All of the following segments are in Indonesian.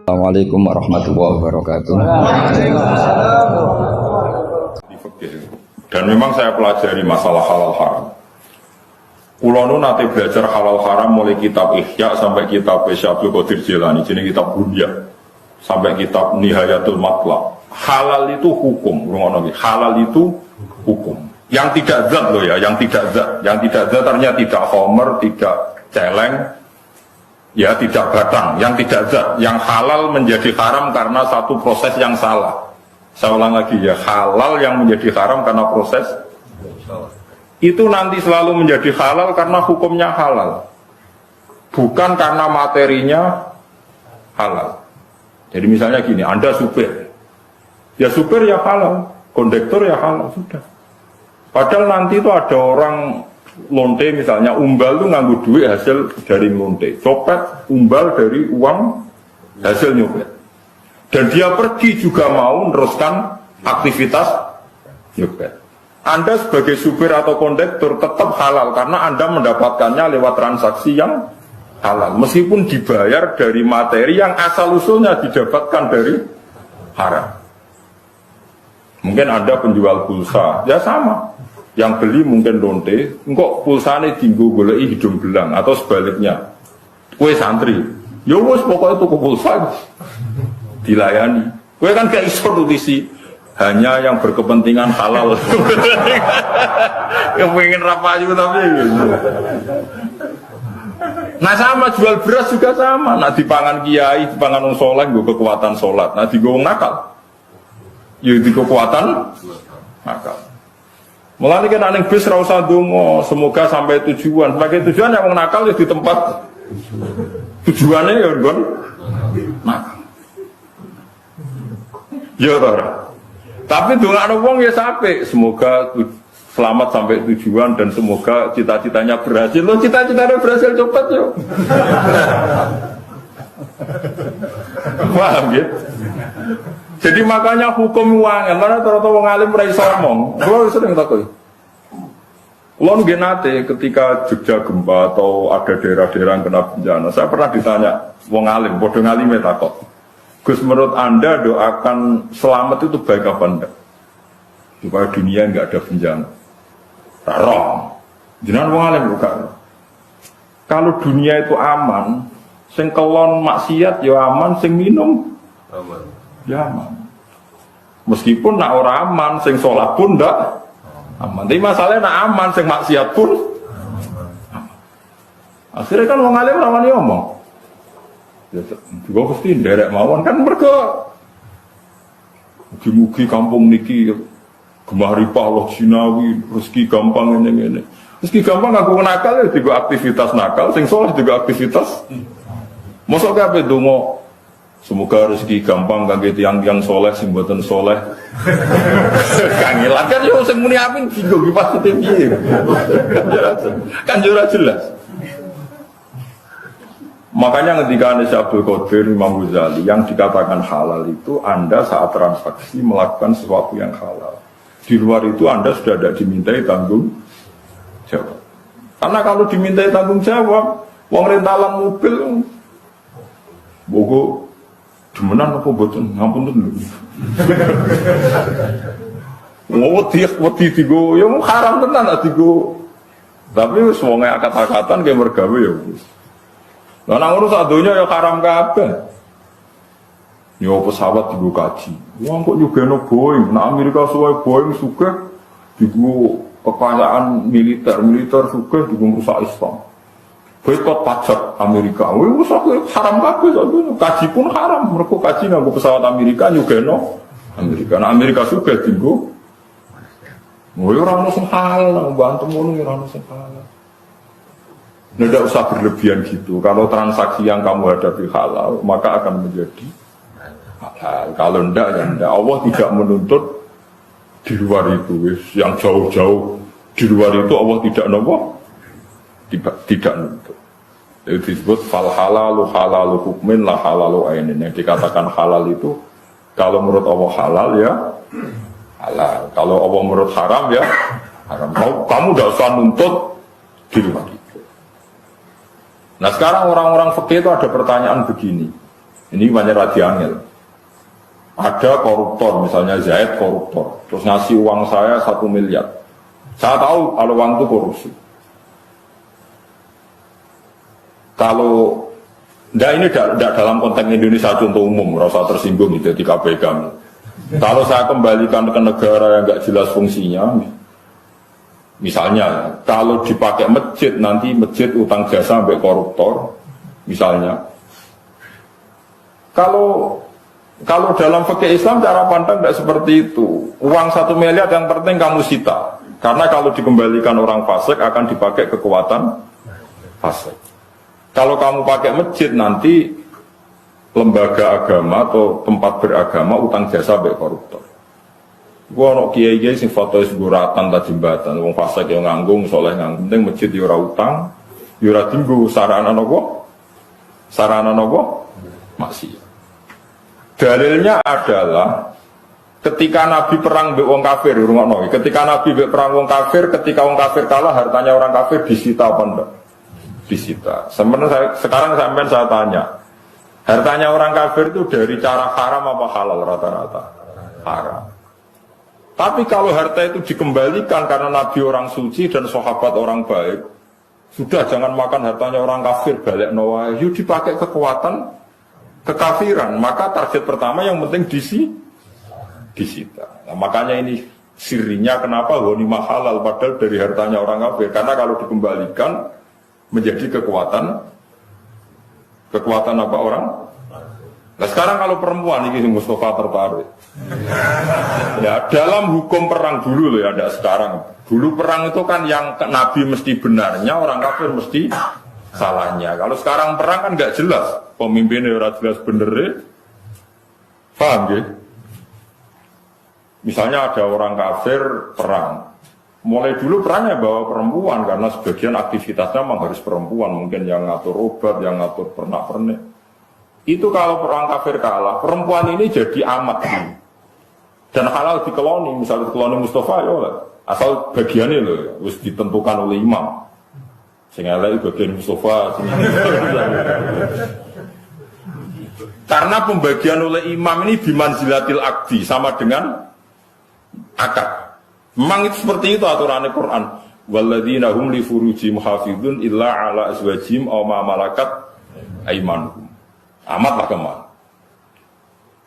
Assalamualaikum warahmatullahi wabarakatuh. Dan memang saya pelajari masalah halal haram. Kulo nu nate belajar halal haram mulai kitab Ihya sampai kitab Syekh Qadir Jilani, jenenge kitab Bunya, sampai kitab Nihayatul Matlab. Halal itu hukum, rungono iki. Halal itu hukum. Yang tidak zat loh ya, yang tidak zat. Yang tidak zat artinya tidak homer, tidak celeng, ya tidak batang. Yang tidak zat, yang halal menjadi haram karena satu proses yang salah. Saya ulang lagi ya, halal yang menjadi haram karena proses itu nanti selalu menjadi halal karena hukumnya halal, bukan karena materinya halal. Jadi misalnya gini, Anda supir, ya supir ya halal, kondektor ya halal, sudah. Padahal nanti itu ada orang lonte misalnya, umbal itu nganggu duit hasil dari lonte, copet umbal dari uang hasil nyopet, dan dia pergi juga mau meneruskan aktivitas nyopet. Anda sebagai supir atau kondektor tetap halal karena Anda mendapatkannya lewat transaksi yang halal, meskipun dibayar dari materi yang asal-usulnya didapatkan dari haram. Mungkin Anda penjual pulsa, ya sama. Yang beli mungkin lonte, kok pulsanya tinggu golei hidung belang, atau sebaliknya. Kue santri, ya wes pokoknya tuku pulsa dilayani. Kue kan gak iso nutisi hanya yang berkepentingan halal. Yang pengen rapayu tapi gitu. Nah sama jual beras juga sama. Nah dipangan kiai, dipangan wong saleh nggo kekuatan salat. Nah digo wong nakal, ya di kekuatan nakal. Mulane kan ning bis ra usah ndonga, semoga sampai tujuan. Sebagai tujuan yang wong nakal ya di tempat tujuannya ya nggon nakal. Ya ora. Tapi dongakno wong ya sampai, semoga selamat sampai tujuan dan semoga cita-citanya berhasil. Lo cita-citanya berhasil cepat yo. Paham gitu? Jadi makanya hukum uang, karena ternyata wong alim ora iso ngomong. Kulo sering takut. Kulo nggih nate ketika Jogja gempa atau ada daerah-daerah yang kena bencana, saya pernah ditanya wong alim, padha ngalime takut. Gus, menurut Anda doakan selamat itu baik apa enggak? Supaya dunia enggak ada bencana. Rarong. Jenengan wong alim bukan. Kalau dunia itu aman, sing kelon maksiat ya aman, sing minum aman. Ya aman. Meskipun nak ora aman, sing sholat pun ndak aman. Tapi masalahnya nak aman, sing maksiat pun aman. Akhirnya kan wong alim rawani ngomong. Ya juga pasti nderek mawon kan mergo mugi-mugi kampung niki gemah ripah Allah jinawi, rezeki gampang ngene-ngene. Rezeki gampang aku nakal ya juga aktivitas nakal, sing saleh juga aktivitas. Mosok kabeh donga semoga rezeki gampang kangge tiyang-tiyang saleh sing mboten saleh. Kangelan kan yo sing muni apik dienggo ki pasti piye. Kan yo ora jelas. Makanya ketika Anda Abdul Qadir Imam Ghazali yang dikatakan halal itu Anda saat transaksi melakukan sesuatu yang halal. Di luar itu Anda sudah tidak dimintai tanggung jawab. Karena kalau dimintai tanggung jawab, uang rentalan mobil, bogo, demenan apa boten, ngampun tuh. Wedi tigo, ya mau haram tenan tigo. Tapi semuanya akad-akatan kayak mergawe ya. Lah nang urus adonya ya haram kabeh. Yo pesawat digo kaji. Wong kok nyugeno Boeing, nah Amerika suwe Boeing sugih digo kekayaan militer sugih digo rusak Islam. Boykot pajak Amerika. Wis haram kabeh adonya. Kaji pun haram, mergo kaji nganggo pesawat Amerika nyugeno Amerika. Nah Amerika sugih digo. Yo ora ono sing halal, bantu ngono yo ora ono sing halal. Tidak usah berlebihan gitu. Kalau transaksi yang kamu hadapi halal, maka akan menjadi halal. Kalau tidak, ya tidak. Allah tidak menuntut di luar itu. Yang jauh-jauh di luar itu Allah tidak nopo, tidak nuntut. Itu disebut fal halalu halalu hukmin la halalu ainin. Yang dikatakan halal itu, kalau menurut Allah halal ya halal. Kalau Allah menurut haram ya haram. Kamu tidak usah nuntut di luar itu. Nah sekarang orang-orang fikih itu ada pertanyaan begini. Ini banyak radiangil. Ada koruptor, misalnya Zaid koruptor, terus ngasih uang saya 1 miliar. Saya tahu kalau uang itu korupsi. Kalau ini tidak dalam konteks Indonesia contoh umum, rasa tersinggung gitu di KPK. Kalau saya kembalikan ke negara yang nggak jelas fungsinya, misalnya kalau dipakai masjid, nanti masjid utang jasa sampai koruptor, misalnya. Kalau dalam fikih Islam cara pandang tidak seperti itu. Uang 1 miliar yang penting kamu sita. Karena kalau dikembalikan orang fasik akan dipakai kekuatan fasik. Kalau kamu pakai masjid nanti lembaga agama atau tempat beragama utang jasa sampai koruptor. Gua ono kiai-kiai sing foto seguratan ta jembatan, wong fasik yang nganggung, soleh nganggung, penting masjid yo ora utang, yo ora tinggu sarana nopo? Sarana nopo? Maksiat. Dalilnya adalah ketika Nabi perang mbek wong kafir, rungokno. Ketika Nabi mbek perang wong kafir, ketika wong kafir kalah, hartanya orang kafir disita apa enggak? Disita. Sekarang sampai saya tanya, hartanya orang kafir itu dari cara haram apa halal rata-rata? Haram. Tapi kalau harta itu dikembalikan karena Nabi orang suci dan sahabat orang baik, sudah jangan makan hartanya orang kafir, balik nawa, yuk dipakai kekuatan kekafiran. Maka target pertama yang penting disita. Nah, makanya ini sirinya kenapa ghanimah halal padahal dari hartanya orang kafir. Karena kalau dikembalikan menjadi kekuatan apa orang? Nah sekarang kalau perempuan ini Mustafa tertarik. Ya dalam hukum perang dulu loh ya, ada sekarang. Dulu perang itu kan yang Nabi mesti benarnya, orang kafir mesti salahnya. Kalau sekarang perang kan nggak jelas, pemimpinnya ora jelas benernya. Paham ya? Misalnya ada orang kafir perang. Mulai dulu perangnya bawa perempuan karena sebagian aktivitasnya memang harus perempuan, mungkin yang ngatur obat, yang ngatur pernak-pernik. Itu kalau perang kafir kalah, perempuan ini jadi amat dulu. Dan halal dikeloni, misalnya dikeloni Mustafa ya asal bagiannya loh, harus ditentukan oleh imam. Sehingga itu bagian Mustafa. Karena pembagian oleh imam ini bimanzilatil akdi, sama dengan akad. Memang itu seperti itu aturan Al-Quran. Walladzina hum li furujihim hafizun illa ala azwajihim aw ma malakat aimanuhum. Amatlah kemana.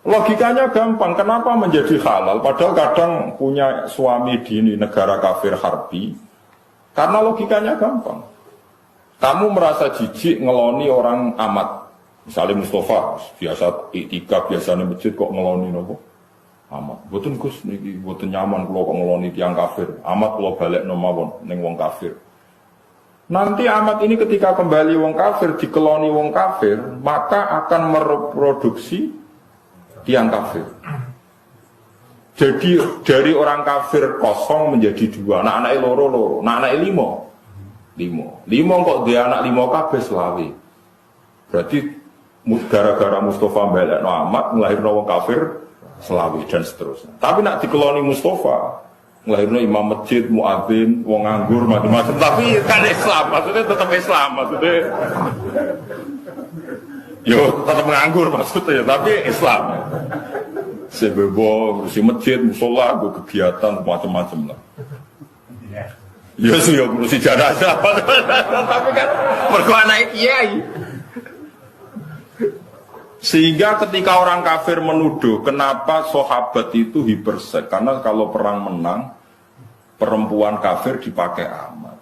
Logikanya gampang. Kenapa menjadi halal? Padahal kadang punya suami di negara kafir harbi. Karena logikanya gampang. Kamu merasa jijik ngeloni orang amat. Misalnya Mustafa, biasa iktikaf, biasanya masjid kok ngeloni nopo? Amat, boten Gus niki boten nyaman kula kok ngeloni tiyang kafir. Amat kula balekno mawon ning wong kafir. Nanti amat ini ketika kembali wong kafir dikeloni wong kafir, maka akan mereproduksi tiyang kafir. Jadi dari orang kafir kosong menjadi dua, anak-anake loro, anak-anake limo kok dia anak limo kabeh selawe. Berarti gara-gara Mustafa balekno amat nglahirno wong kafir selawi dan seterusnya. Tapi nak dikeloni Mustafa, ngelahirno imam masjid, muadzin, wong nganggur, macam-macam. Tapi kan Islam, maksudnya tetap Islam, maksudnya. Yo tetap nganggur maksudnya, tapi Islam. Sebebo, ngurusi masjid, musola, gue kegiatan macam-macam lah. Ya sih, ngurusi jenazah, tapi kan berkuah naik kiai. Sehingga ketika orang kafir menuduh kenapa sahabat itu hipersek, karena kalau perang menang perempuan kafir dipakai amat.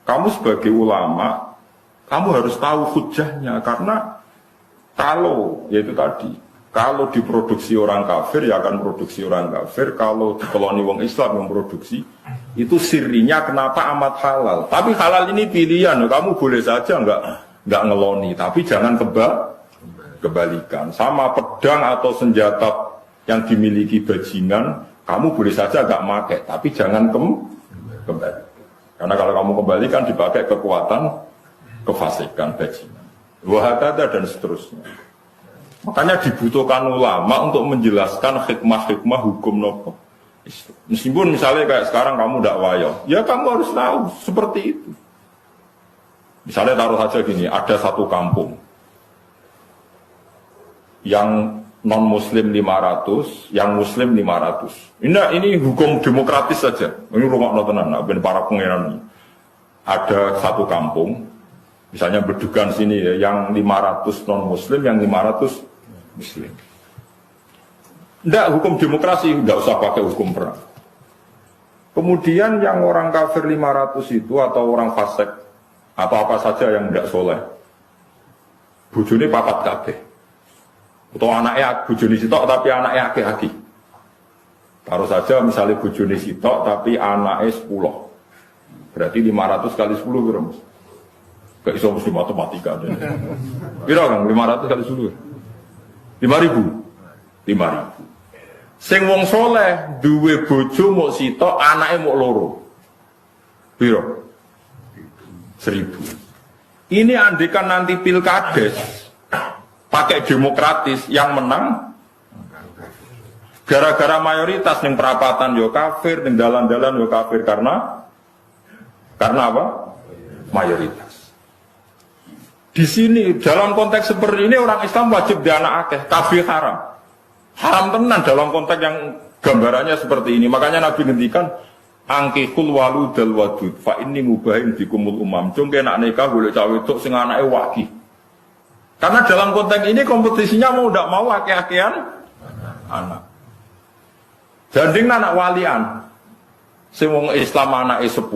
Kamu sebagai ulama, kamu harus tahu hujahnya, karena kalau yaitu tadi, kalau diproduksi orang kafir ya akan produksi orang kafir, kalau dikeloni wong Islam yang produksi itu sirinya kenapa amat halal. Tapi halal ini pilihan, kamu boleh saja nggak ngeloni, tapi jangan kebalikan. Sama pedang atau senjata yang dimiliki bajingan, kamu boleh saja agak pakai, tapi jangan kembali. Karena kalau kamu kembalikan dipakai kekuatan, kefasikan bajingan. Wahakata dan seterusnya. Makanya dibutuhkan ulama untuk menjelaskan hikmah-hikmah hukum nopo. Meskipun misalnya kayak sekarang kamu tidak wayo, ya kamu harus tahu seperti itu. Misalnya taruh saja gini, ada satu kampung yang non-muslim 500, yang muslim 500. Ini hukum demokratis saja. Ini rumah notenan, ben para pengenan ini. Ada satu kampung, misalnya Bedugan sini ya, yang 500 non-muslim, yang 500 muslim. Tidak, hukum demokrasi, tidak usah pakai hukum perang. Kemudian yang orang kafir 500 itu atau orang fasik atau apa saja yang tidak soleh, bojone papat kabeh. Atau anaknya bojone sitok tapi anaknya aki-aki. Taruh saja misalnya bojone sitok tapi anaknya 10. Berarti 500 kali 10 kira mas. Gak iso mesti matematika. Kira kan 500 kali 10. 5.000. 5.000. Sing wong soleh duwe bojo mok sitok anaknya mok loro. Piro? 1.000. Ini andikan nanti pilkades pakai demokratis yang menang gara-gara mayoritas yang perapatan yo kafir, yang dalan-dalan yo kafir karena apa? Mayoritas. Di sini dalam konteks seperti ini orang Islam wajib dianak akeh, kafir haram. Haram tenan dalam konteks yang gambarannya seperti ini. Makanya Nabi ngendikan angkihul waludal wadud fa inni mubahin bikumul umam. Cung nak nikah boleh cawe wedok sing anake waki. Karena dalam konteks ini kompetisinya mau ndak mau akeh-akehan anak. Janding anak walian. Sing wong Islam anake 10,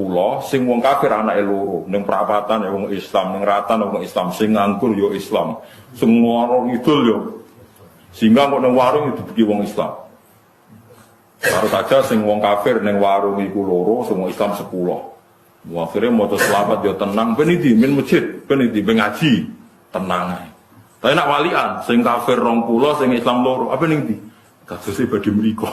sing wong kafir anake loro. Ning perapatan ya wong Islam, ning ratan wong Islam, sing nganggur yo Islam. Sing warung idul yo. Sehingga kok ning warung itu dibuki wong Islam. Baru saja sing wong kafir ning warung iku loro, sing wong Islam 10. Akhirnya maca selawat yo tenang, ben iki min masjid, ben iki ben ngaji, tenang ae. Tapi nak walian, sing kafir 20, sing Islam loro, apa ning ndi? Kasusé badhe mriko.